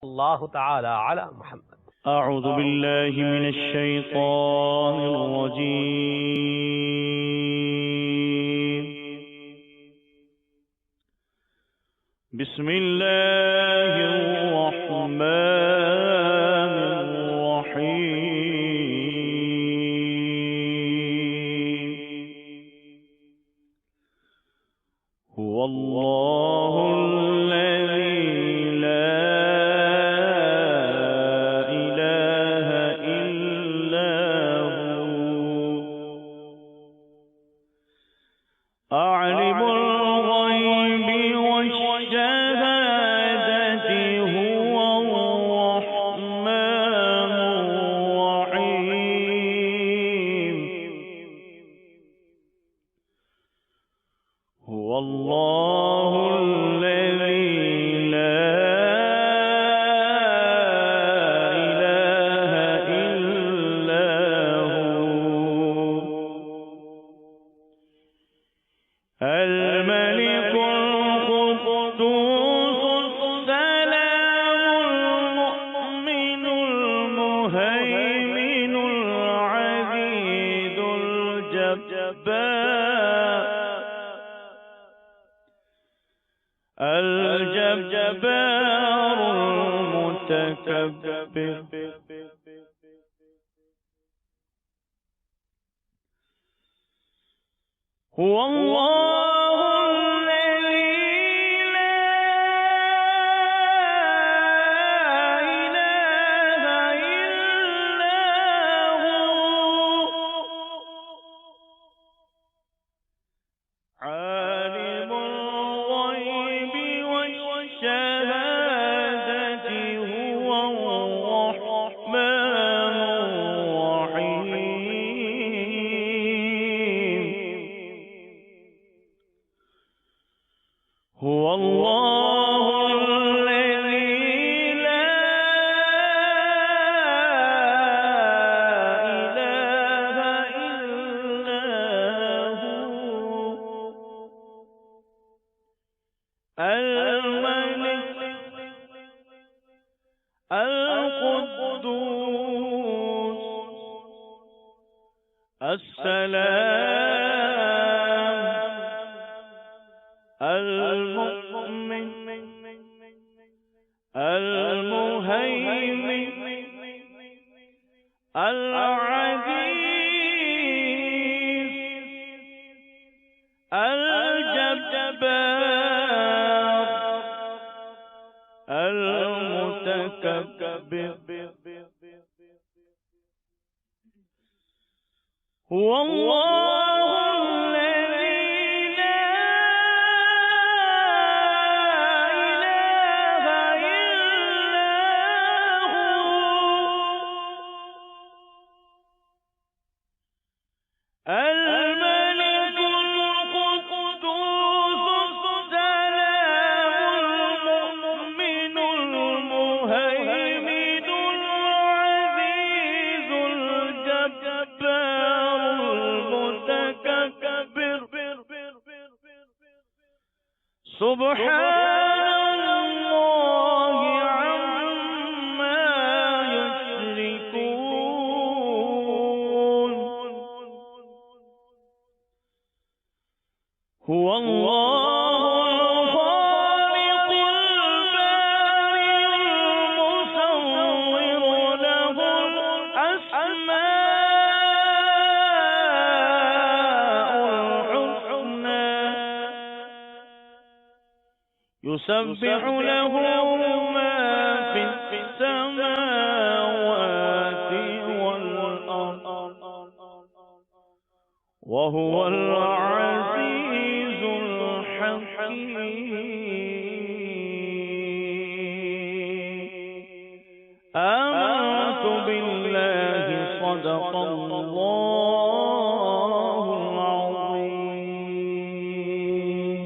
الله تعالى على محمد. أعوذ بالله من الشيطان الرجيم. بسم الله الرحمن الرحيم. هو الله الذي لا إله إلا هو عالم الغيب والشهادة هو الرحمن الرحيم. هو الله الذي لا إله إلا هو الملك القدوس السلام المؤمن المهيمن العزيز الجبار المتكبر. هو الله الذي لا إله إلا هو عالم الغيب والشهادة هو الرحمن الرحيم. هو الله الذي لا إله إلا هو الملك القدوس السلام المؤمن المهيمن العزيز الجبار المتكبر. هو الله الذي لا إله إلا هو الملك القدوس السلام المؤمن المهيمن العزيز الجبار المتكبر. سبحان الله عما يشركون. هو الله الخالق البارئ المصور له الأسماء الحسنى يسبح له ما في السماوات والأرض وهو العزيز الحكيم. آمنت بالله صدق الله